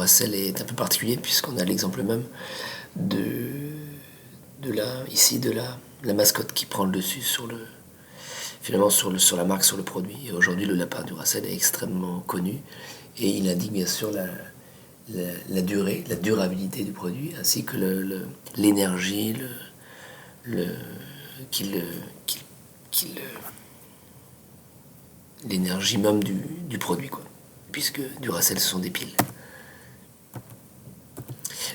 Duracell est un peu particulier puisqu'on a l'exemple même de la mascotte qui prend le dessus sur la marque, sur le produit. Et aujourd'hui, le lapin Duracell est extrêmement connu et il indique bien sûr la durée, la durabilité du produit, ainsi que l'énergie, l'énergie même du produit, quoi. Puisque Duracell, ce sont des piles.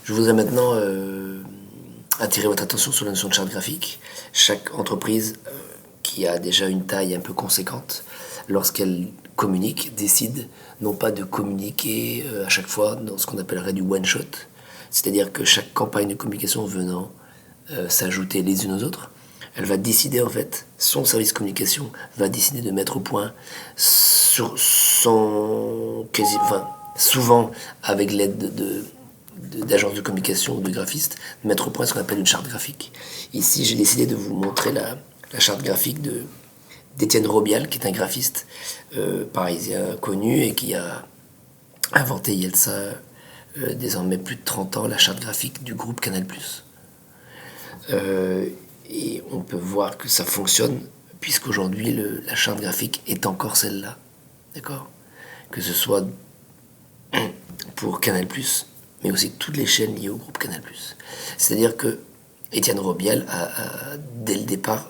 Je voudrais maintenant attirer votre attention sur la notion de charte graphique. Chaque entreprise qui a déjà une taille un peu conséquente, lorsqu'elle communique, décide non pas de communiquer à chaque fois dans ce qu'on appellerait du one-shot, c'est-à-dire que chaque campagne de communication venant s'ajouter les unes aux autres, elle va décider en fait, son service communication va décider de mettre au point souvent avec l'aide d'agences de communication ou de graphistes, de mettre au point ce qu'on appelle une charte graphique. Ici, j'ai décidé de vous montrer la charte graphique d'Étienne Robial, qui est un graphiste parisien connu et qui a inventé, il y a de ça désormais plus de 30 ans, la charte graphique du groupe Canal+. Et on peut voir que ça fonctionne, puisqu'aujourd'hui, la charte graphique est encore celle-là. D'accord ? Que ce soit pour Canal+, mais aussi toutes les chaînes liées au groupe Canal+. C'est-à-dire que Étienne Robial a dès le départ,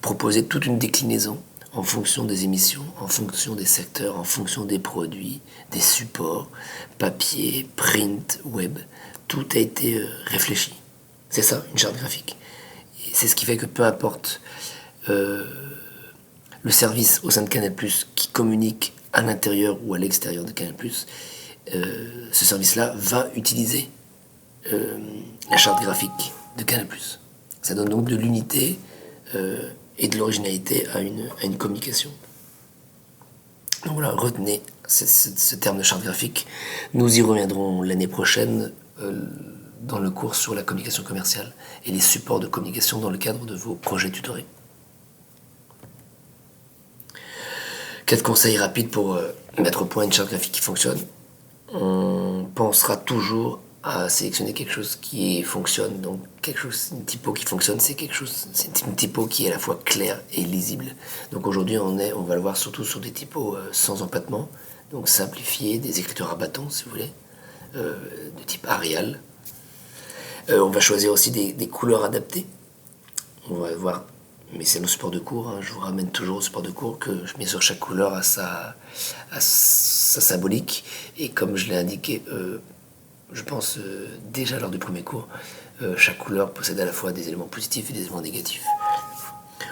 proposé toute une déclinaison en fonction des émissions, en fonction des secteurs, en fonction des produits, des supports, papier, print, web. Tout a été réfléchi. C'est ça, une charte graphique. Et c'est ce qui fait que peu importe le service au sein de Canal+, qui communique à l'intérieur ou à l'extérieur de Canal+, ce service-là va utiliser la charte graphique de Canal+. Ça donne donc de l'unité et de l'originalité à une communication. Donc voilà, retenez ce terme de charte graphique. Nous y reviendrons l'année prochaine dans le cours sur la communication commerciale et les supports de communication dans le cadre de vos projets tutorés. 4 conseils rapides pour mettre au point une charte graphique qui fonctionne. On pensera toujours à sélectionner quelque chose qui fonctionne. Donc une typo qui fonctionne, c'est une typo qui est à la fois claire et lisible. Donc aujourd'hui, on va le voir surtout sur des typos sans empattement, donc simplifiés, des écritures à bâton, si vous voulez, de type Arial. On va choisir aussi des couleurs adaptées. On va voir, mais c'est nos supports de cours, hein, je vous ramène toujours au support de cours, que bien sûr chaque couleur a sa symbolique, et comme je l'ai indiqué, je pense déjà lors du premier cours, chaque couleur possède à la fois des éléments positifs et des éléments négatifs.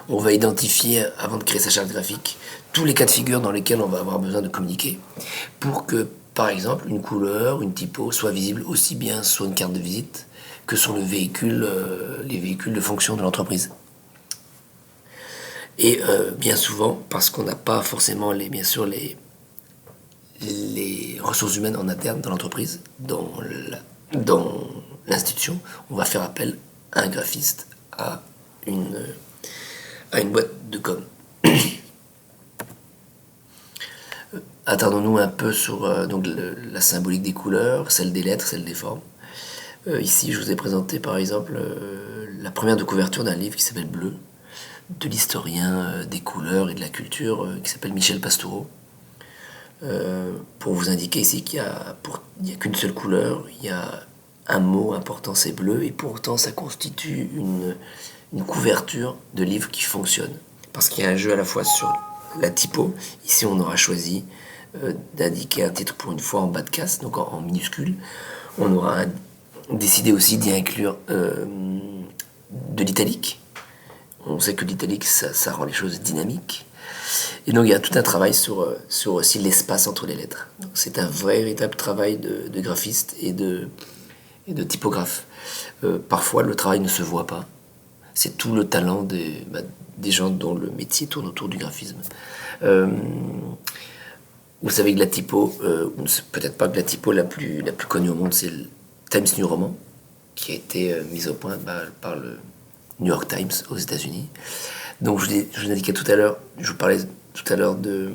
On va identifier, avant de créer sa charte graphique, tous les cas de figure dans lesquels on va avoir besoin de communiquer, pour que, par exemple, une couleur, une typo soit visible aussi bien sur une carte de visite que sur les véhicules de fonction de l'entreprise. Et bien souvent, parce qu'on n'a pas forcément les ressources humaines en interne dans l'entreprise, dans l'institution, on va faire appel à un graphiste, à une boîte de com. Attardons-nous un peu sur donc la symbolique des couleurs, celle des lettres, celle des formes. Ici, je vous ai présenté par exemple la première de couverture d'un livre qui s'appelle Bleu, de l'historien des couleurs et de la culture qui s'appelle Michel Pastoureau. Pour vous indiquer ici qu'il n'y a qu'une seule couleur, il y a un mot important, c'est bleu, et pourtant ça constitue une couverture de livre qui fonctionne. Parce qu'il y a un jeu à la fois sur la typo. Ici, on aura choisi d'indiquer un titre pour une fois en bas de case, donc en minuscule. On aura décidé aussi d'y inclure de l'italique. On sait que l'italique, ça rend les choses dynamiques. Et donc il y a tout un travail sur aussi l'espace entre les lettres. Donc, c'est un véritable travail de graphiste et de typographe. Parfois, le travail ne se voit pas. C'est tout le talent des gens dont le métier tourne autour du graphisme. Vous savez que la typo, peut-être pas que la typo la plus connue au monde, c'est le Times New Roman, qui a été mise au point par le New York Times aux États-Unis. Donc je vous indiquais tout à l'heure, je vous parlais tout à l'heure de